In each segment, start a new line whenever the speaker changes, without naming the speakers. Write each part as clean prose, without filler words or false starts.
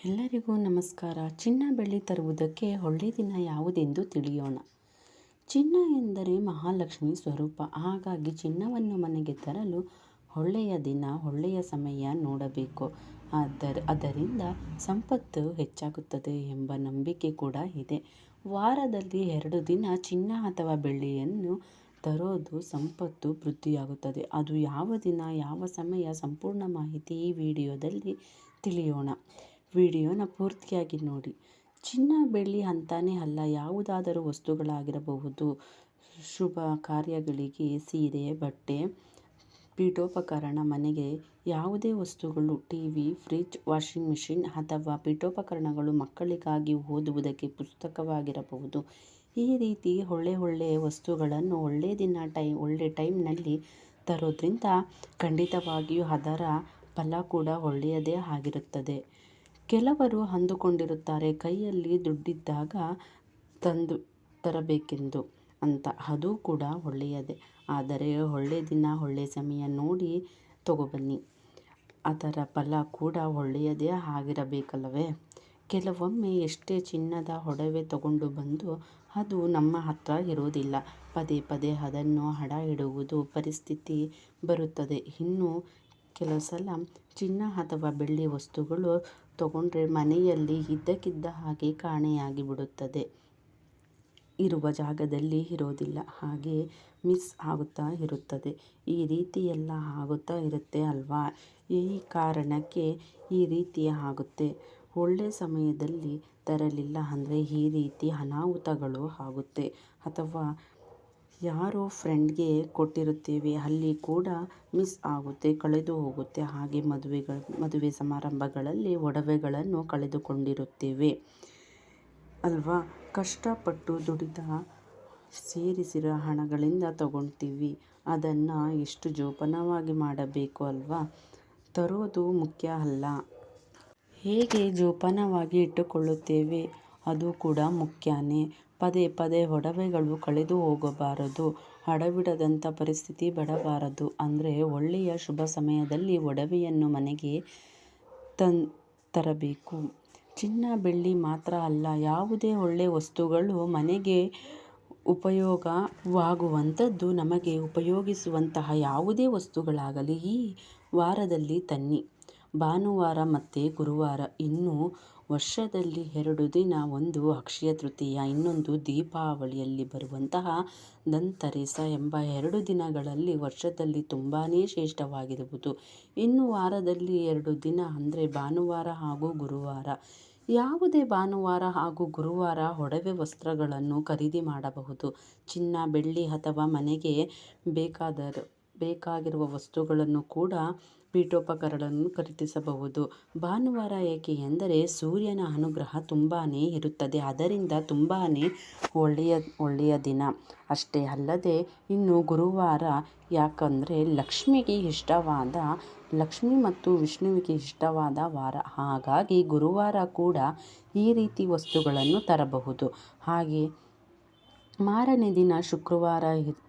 ಎಲ್ಲರಿಗೂ ನಮಸ್ಕಾರ. ಚಿನ್ನ ಬೆಳ್ಳಿ ತರುವುದಕ್ಕೆ ಒಳ್ಳೆಯ ದಿನ ಯಾವುದೆಂದು ತಿಳಿಯೋಣ. ಚಿನ್ನ ಎಂದರೆ ಮಹಾಲಕ್ಷ್ಮಿ ಸ್ವರೂಪ. ಹಾಗಾಗಿ ಚಿನ್ನವನ್ನು ಮನೆಗೆ ತರಲು ಒಳ್ಳೆಯ ದಿನ, ಒಳ್ಳೆಯ ಸಮಯ ನೋಡಬೇಕು. ಅದರಿಂದ ಸಂಪತ್ತು ಹೆಚ್ಚಾಗುತ್ತದೆ ಎಂಬ ನಂಬಿಕೆ ಕೂಡ ಇದೆ. ವಾರದಲ್ಲಿ 2 ದಿನ ಚಿನ್ನ ಅಥವಾ ಬೆಳ್ಳಿಯನ್ನು ತರೋದು ಸಂಪತ್ತು ವೃದ್ಧಿಯಾಗುತ್ತದೆ. ಅದು ಯಾವ ದಿನ, ಯಾವ ಸಮಯ, ಸಂಪೂರ್ಣ ಮಾಹಿತಿ ಈ ವಿಡಿಯೋದಲ್ಲಿ ತಿಳಿಯೋಣ. ವಿಡಿಯೋನ ಪೂರ್ತಿಯಾಗಿ ನೋಡಿ. ಚಿನ್ನ ಬೆಳ್ಳಿ ಅಂತಾನೆ ಅಲ್ಲ, ಯಾವುದಾದರೂ ವಸ್ತುಗಳಾಗಿರಬಹುದು. ಶುಭ ಕಾರ್ಯಗಳಿಗೆ ಸೀರೆ, ಬಟ್ಟೆ, ಪೀಠೋಪಕರಣ, ಮನೆಗೆ ಯಾವುದೇ ವಸ್ತುಗಳು, ಟಿವಿ, ಫ್ರಿಡ್ಜ್, ವಾಷಿಂಗ್ ಮಿಷಿನ್ ಅಥವಾ ಪೀಠೋಪಕರಣಗಳು, ಮಕ್ಕಳಿಗಾಗಿ ಓದುವುದಕ್ಕೆ ಪುಸ್ತಕವಾಗಿರಬಹುದು. ಈ ರೀತಿ ಒಳ್ಳೆಯ ವಸ್ತುಗಳನ್ನು ಒಳ್ಳೆ ಟೈಮ್ನಲ್ಲಿ ತರೋದ್ರಿಂದ ಖಂಡಿತವಾಗಿಯೂ ಅದರ ಫಲ ಕೂಡ ಒಳ್ಳೆಯದೇ ಆಗಿರುತ್ತದೆ. ಕೆಲವರು ಅಂದುಕೊಂಡಿರುತ್ತಾರೆ ಕೈಯಲ್ಲಿ ದುಡ್ಡಿದ್ದಾಗ ತಂದು ತರಬೇಕೆಂದು ಅಂತ. ಅದು ಕೂಡ ಒಳ್ಳೆಯದೇ. ಆದರೆ ಒಳ್ಳೆಯ ದಿನ, ಒಳ್ಳೆಯ ಸಮಯ ನೋಡಿ ತಗೊಬನ್ನಿ. ಅದರ ಫಲ ಕೂಡ ಒಳ್ಳೆಯದೇ ಆಗಿರಬೇಕಲ್ಲವೇ. ಕೆಲವೊಮ್ಮೆ ಎಷ್ಟೇ ಚಿನ್ನದ ಒಡವೆ ತಗೊಂಡು ಬಂದು ಅದು ನಮ್ಮ ಹತ್ರ ಇರೋದಿಲ್ಲ. ಪದೇ ಅದನ್ನು ಅಡ ಇಡುವುದು ಪರಿಸ್ಥಿತಿ ಬರುತ್ತದೆ. ಇನ್ನು ಕೆಲವು ಸಲ ಚಿನ್ನ ಅಥವಾ ಬೆಳ್ಳಿ ವಸ್ತುಗಳು ತಗೊಂಡ್ರೆ ಮನೆಯಲ್ಲಿ ಇದ್ದಕ್ಕಿದ್ದ ಹಾಗೆ ಕಾಣೆಯಾಗಿ ಬಿಡುತ್ತದೆ. ಇರುವ ಜಾಗದಲ್ಲಿ ಇರೋದಿಲ್ಲ, ಹಾಗೆ ಮಿಸ್ ಆಗುತ್ತಾ ಇರುತ್ತದೆ. ಈ ರೀತಿ ಎಲ್ಲ ಆಗುತ್ತಾ ಇರುತ್ತೆ ಅಲ್ವಾ. ಈ ಕಾರಣಕ್ಕೆ ಈ ರೀತಿ ಆಗುತ್ತೆ. ಒಳ್ಳೆಯ ಸಮಯದಲ್ಲಿ ತರಲಿಲ್ಲ ಅಂದರೆ ಈ ರೀತಿ ಅನಾಹುತಗಳು ಆಗುತ್ತೆ. ಅಥವಾ ಯಾರೋ ಫ್ರೆಂಡ್ಗೆ ಕೊಟ್ಟಿರುತ್ತೇವೆ, ಅಲ್ಲಿ ಕೂಡ ಮಿಸ್ ಆಗುತ್ತೆ, ಕಳೆದು ಹೋಗುತ್ತೆ. ಹಾಗೆ ಮದುವೆ ಸಮಾರಂಭಗಳಲ್ಲಿ ಒಡವೆಗಳನ್ನು ಕಳೆದುಕೊಂಡಿರುತ್ತೇವೆ ಅಲ್ವಾ. ಕಷ್ಟಪಟ್ಟು ದುಡಿದ ಸೇರಿಸಿರೋ ಹಣಗಳಿಂದ ತಗೊಳ್ತೀವಿ. ಅದನ್ನು ಎಷ್ಟು ಜೋಪಾನವಾಗಿ ಮಾಡಬೇಕು ಅಲ್ವಾ. ತರೋದು ಮುಖ್ಯ ಅಲ್ಲ, ಹೇಗೆ ಜೋಪಾನವಾಗಿ ಇಟ್ಟುಕೊಳ್ಳುತ್ತೇವೆ ಅದು ಕೂಡ ಮುಖ್ಯನೇ. ಪದೇ ಒಡವೆಗಳು ಕಳೆದು ಹೋಗಬಾರದು, ಅಡವಿಡದಂಥ ಪರಿಸ್ಥಿತಿ ಬರಬಾರದು. ಅಂದರೆ ಒಳ್ಳೆಯ ಶುಭ ಸಮಯದಲ್ಲಿ ಒಡವೆಯನ್ನು ಮನೆಗೆ ತರಬೇಕು. ಚಿನ್ನ ಬೆಳ್ಳಿ ಮಾತ್ರ ಅಲ್ಲ, ಯಾವುದೇ ಒಳ್ಳೆಯ ವಸ್ತುಗಳು ಮನೆಗೆ ಉಪಯೋಗವಾಗುವಂಥದ್ದು, ನಮಗೆ ಉಪಯೋಗಿಸುವಂತಹ ಯಾವುದೇ ವಸ್ತುಗಳಾಗಲಿ ಈ ವಾರದಲ್ಲಿ ತನ್ನಿ. ಭಾನುವಾರ ಮತ್ತು ಗುರುವಾರ. ಇನ್ನು ವರ್ಷದಲ್ಲಿ 2 ದಿನ, ಒಂದು ಅಕ್ಷಯ ತೃತೀಯ, ಇನ್ನೊಂದು ದೀಪಾವಳಿಯಲ್ಲಿ ಬರುವಂತಹ ಧನ್ತೆರಸ್ ಎಂಬ 2 ದಿನಗಳಲ್ಲಿ ವರ್ಷದಲ್ಲಿ ತುಂಬಾ ಶ್ರೇಷ್ಠವಾಗಿರುವುದು. ಇನ್ನು ವಾರದಲ್ಲಿ 2 ದಿನ ಅಂದರೆ ಭಾನುವಾರ ಹಾಗೂ ಗುರುವಾರ. ಯಾವುದೇ ಭಾನುವಾರ ಹಾಗೂ ಗುರುವಾರ ಒಡವೆ ವಸ್ತ್ರಗಳನ್ನು ಖರೀದಿ ಮಾಡಬಹುದು. ಚಿನ್ನ ಬೆಳ್ಳಿ ಅಥವಾ ಮನೆಗೆ ಬೇಕಾಗಿರುವ ವಸ್ತುಗಳನ್ನು ಕೂಡ, ಪೀಠೋಪಕರಣಗಳನ್ನು ಖರೀದಿಸಬಹುದು. ಭಾನುವಾರ ಏಕೆ ಎಂದರೆ ಸೂರ್ಯನ ಅನುಗ್ರಹ ತುಂಬಾ ಇರುತ್ತದೆ. ಅದರಿಂದ ತುಂಬಾ ಒಳ್ಳೆಯ ದಿನ. ಅಷ್ಟೇ ಅಲ್ಲದೆ ಇನ್ನು ಗುರುವಾರ ಯಾಕಂದರೆ ಲಕ್ಷ್ಮಿ ಮತ್ತು ವಿಷ್ಣುವಿಗೆ ಇಷ್ಟವಾದ ವಾರ. ಹಾಗಾಗಿ ಗುರುವಾರ ಕೂಡ ಈ ರೀತಿ ವಸ್ತುಗಳನ್ನು ತರಬಹುದು. ಹಾಗೆ ಮಾರನೇ ದಿನ ಶುಕ್ರವಾರ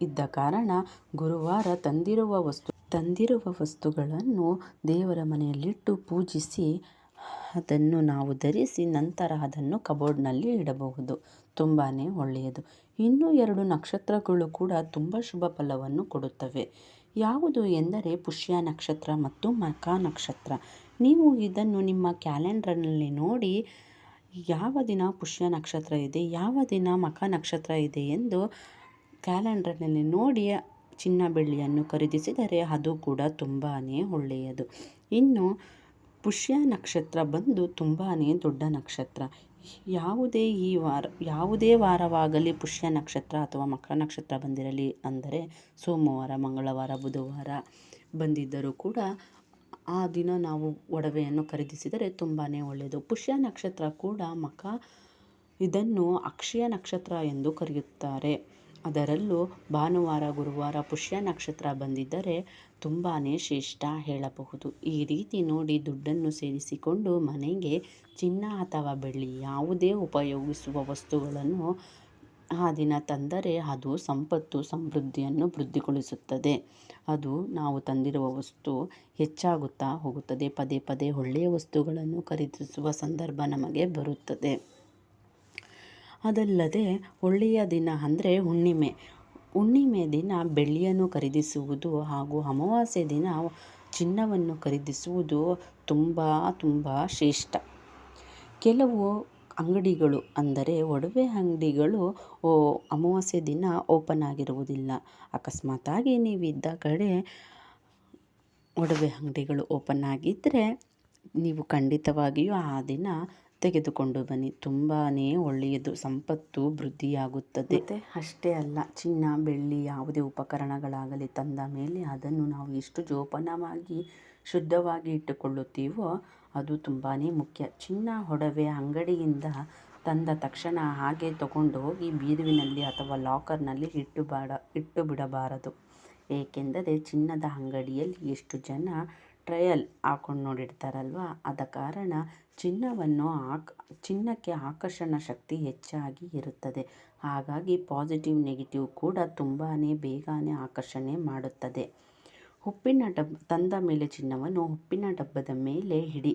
ಇದ್ದ ಕಾರಣ ಗುರುವಾರ ತಂದಿರುವ ವಸ್ತುಗಳನ್ನು ದೇವರ ಮನೆಯಲ್ಲಿಟ್ಟು ಪೂಜಿಸಿ ಅದನ್ನು ನಾವು ಧರಿಸಿ ನಂತರ ಅದನ್ನು ಕಬೋರ್ಡ್ನಲ್ಲಿ ಇಡಬಹುದು. ತುಂಬಾ ಒಳ್ಳೆಯದು. ಇನ್ನೂ 2 ನಕ್ಷತ್ರಗಳು ಕೂಡ ತುಂಬ ಶುಭ ಫಲವನ್ನು ಕೊಡುತ್ತವೆ. ಯಾವುದು ಎಂದರೆ ಪುಷ್ಯ ನಕ್ಷತ್ರ ಮತ್ತು ಮಖ ನಕ್ಷತ್ರ. ನೀವು ಇದನ್ನು ನಿಮ್ಮ ಕ್ಯಾಲೆಂಡರ್ನಲ್ಲಿ ನೋಡಿ ಯಾವ ದಿನ ಪುಷ್ಯ ನಕ್ಷತ್ರ ಇದೆ, ಯಾವ ದಿನ ಮಖ ನಕ್ಷತ್ರ ಇದೆ ಎಂದು ಕ್ಯಾಲೆಂಡರ್ನಲ್ಲಿ ನೋಡಿ ಚಿನ್ನ ಬೆಳ್ಳಿಯನ್ನು ಖರೀದಿಸಿದರೆ ಅದು ಕೂಡ ತುಂಬಾ ಒಳ್ಳೆಯದು. ಇನ್ನು ಪುಷ್ಯ ನಕ್ಷತ್ರ ಬಂದು ತುಂಬಾ ದೊಡ್ಡ ನಕ್ಷತ್ರ. ಯಾವುದೇ ವಾರವಾಗಲಿ ಪುಷ್ಯ ನಕ್ಷತ್ರ ಅಥವಾ ಮಕರ ನಕ್ಷತ್ರ ಬಂದಿರಲಿ ಅಂದರೆ ಸೋಮವಾರ, ಮಂಗಳವಾರ, ಬುಧವಾರ ಬಂದಿದ್ದರೂ ಕೂಡ ಆ ದಿನ ನಾವು ಒಡವೆಯನ್ನು ಖರೀದಿಸಿದರೆ ತುಂಬಾ ಒಳ್ಳೆಯದು. ಪುಷ್ಯ ನಕ್ಷತ್ರ ಕೂಡ ಇದನ್ನು ಅಕ್ಷಯ ನಕ್ಷತ್ರ ಎಂದು ಕರೆಯುತ್ತಾರೆ. ಅದರಲ್ಲೂ ಭಾನುವಾರ ಗುರುವಾರ ಪುಷ್ಯ ನಕ್ಷತ್ರ ಬಂದಿದ್ದರೆ ತುಂಬಾ ಶ್ರೇಷ್ಠ ಹೇಳಬಹುದು. ಈ ರೀತಿ ನೋಡಿ ದುಡ್ಡನ್ನು ಸೇರಿಸಿಕೊಂಡು ಮನೆಗೆ ಚಿನ್ನ ಅಥವಾ ಬೆಳ್ಳಿ ಯಾವುದೇ ಉಪಯೋಗಿಸುವ ವಸ್ತುಗಳನ್ನು ಆ ದಿನ ತಂದರೆ ಅದು ಸಂಪತ್ತು ಸಮೃದ್ಧಿಯನ್ನು ವೃದ್ಧಿಗೊಳಿಸುತ್ತದೆ. ಅದು ನಾವು ತಂದಿರುವ ವಸ್ತು ಹೆಚ್ಚಾಗುತ್ತಾ ಹೋಗುತ್ತದೆ. ಪದೇ ಪದೇ ಒಳ್ಳೆಯ ವಸ್ತುಗಳನ್ನು ಖರೀದಿಸುವ ಸಂದರ್ಭ ನಮಗೆ ಬರುತ್ತದೆ. ಅದಲ್ಲದೆ ಒಳ್ಳೆಯ ದಿನ ಅಂದರೆ ಹುಣ್ಣಿಮೆ. ಹುಣ್ಣಿಮೆ ದಿನ ಬೆಳ್ಳಿಯನ್ನು ಖರೀದಿಸುವುದು ಹಾಗೂ ಅಮಾವಾಸ್ಯೆ ದಿನ ಚಿನ್ನವನ್ನು ಖರೀದಿಸುವುದು ತುಂಬ ಶ್ರೇಷ್ಠ. ಕೆಲವು ಅಂಗಡಿಗಳು ಅಂದರೆ ಒಡವೆ ಅಂಗಡಿಗಳು ಅಮಾವಾಸ್ಯೆ ದಿನ ಓಪನ್ ಆಗಿರುವುದಿಲ್ಲ. ಅಕಸ್ಮಾತಾಗಿ ನೀವಿದ್ದ ಕಡೆ ಒಡವೆ ಅಂಗಡಿಗಳು ಓಪನ್ ಆಗಿದ್ದರೆ ನೀವು ಖಂಡಿತವಾಗಿಯೂ ಆ ದಿನ ತೆಗೆದುಕೊಂಡು ಬನ್ನಿ. ತುಂಬಾ ಒಳ್ಳೆಯದು, ಸಂಪತ್ತು ವೃದ್ಧಿಯಾಗುತ್ತದೆ. ಮತ್ತು ಅಷ್ಟೇ ಅಲ್ಲ, ಚಿನ್ನ ಬೆಳ್ಳಿ ಯಾವುದೇ ಉಪಕರಣಗಳಾಗಲಿ ತಂದ ಮೇಲೆ ಅದನ್ನು ನಾವು ಎಷ್ಟು ಜೋಪಾನವಾಗಿ ಶುದ್ಧವಾಗಿ ಇಟ್ಟುಕೊಳ್ಳುತ್ತೀವೋ ಅದು ತುಂಬಾ ಮುಖ್ಯ. ಚಿನ್ನ ಒಡವೆ ಅಂಗಡಿಯಿಂದ ತಂದ ತಕ್ಷಣ ಹಾಗೆ ತಗೊಂಡು ಹೋಗಿ ಬೀರುವಿನಲ್ಲಿ ಅಥವಾ ಲಾಕರ್ನಲ್ಲಿ ಇಟ್ಟು ಬಿಡಬಾರದು. ಏಕೆಂದರೆ ಚಿನ್ನದ ಅಂಗಡಿಯಲ್ಲಿ ಎಷ್ಟು ಜನ ಟ್ರಯಲ್ ಹಾಕೊಂಡು ನೋಡಿರ್ತಾರಲ್ವ, ಆದ ಕಾರಣ ಚಿನ್ನಕ್ಕೆ ಆಕರ್ಷಣ ಶಕ್ತಿ ಹೆಚ್ಚಾಗಿ ಇರುತ್ತದೆ. ಹಾಗಾಗಿ ಪಾಸಿಟಿವ್ ನೆಗೆಟಿವ್ ಕೂಡ ತುಂಬಾ ಬೇಗನೆ ಆಕರ್ಷಣೆ ಮಾಡುತ್ತದೆ. ತಂದ ಮೇಲೆ ಚಿನ್ನವನ್ನು ಉಪ್ಪಿನ ಡಬ್ಬದ ಮೇಲೆ ಇಡಿ.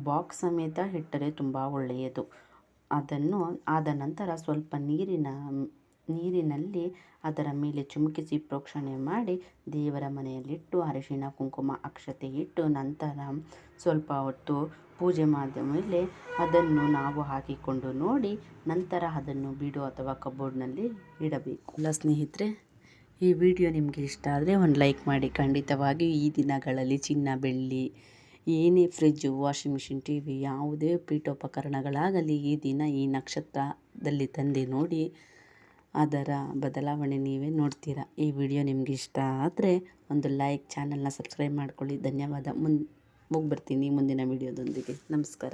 ಬಾಕ್ಸ್ ಸಮೇತ ಇಟ್ಟರೆ ತುಂಬ ಒಳ್ಳೆಯದು. ಆದ ನಂತರ ಸ್ವಲ್ಪ ನೀರಿನಲ್ಲಿ ಅದರ ಮೇಲೆ ಚಿಮುಕಿಸಿ ಪ್ರೋಕ್ಷಣೆ ಮಾಡಿ ದೇವರ ಮನೆಯಲ್ಲಿಟ್ಟು ಅರಿಶಿಣ ಕುಂಕುಮ ಅಕ್ಷತೆ ಇಟ್ಟು ನಂತರ ಸ್ವಲ್ಪ ಹೊತ್ತು ಪೂಜೆ ಮಾಡಿದ ಮೇಲೆ ಅದನ್ನು ನಾವು ಹಾಕಿಕೊಂಡು ನೋಡಿ ನಂತರ ಅದನ್ನು ಬೀಡು ಅಥವಾ ಕಬೋರ್ಡ್ನಲ್ಲಿ ಇಡಬೇಕು. ಅಲ್ಲ ಸ್ನೇಹಿತರೆ, ಈ ವಿಡಿಯೋ ನಿಮಗೆ ಇಷ್ಟ ಆದರೆ ಒಂದು ಲೈಕ್ ಮಾಡಿ. ಖಂಡಿತವಾಗಿಯೂ ಈ ದಿನಗಳಲ್ಲಿ ಚಿನ್ನ ಬೆಳ್ಳಿ ಏನೇ ಫ್ರಿಜ್ಜು ವಾಷಿಂಗ್ ಮಿಷಿನ್ TV ಯಾವುದೇ ಪೀಠೋಪಕರಣಗಳಾಗಲಿ ಈ ದಿನ ಈ ನಕ್ಷತ್ರದಲ್ಲಿ ತಂದು ನೋಡಿ, ಅದರ ಬದಲಾವಣೆ ನೀವೇ ನೋಡ್ತೀರಾ. ಈ ವಿಡಿಯೋ ನಿಮಗೆ ಇಷ್ಟ ಆದರೆ ಒಂದು ಲೈಕ್, ಚಾನಲ್ನ ಸಬ್ಸ್ಕ್ರೈಬ್ ಮಾಡ್ಕೊಳ್ಳಿ. ಧನ್ಯವಾದ. ಹೋಗಿ ಬರ್ತೀನಿ ಮುಂದಿನ ವಿಡಿಯೋದೊಂದಿಗೆ. ನಮಸ್ಕಾರ.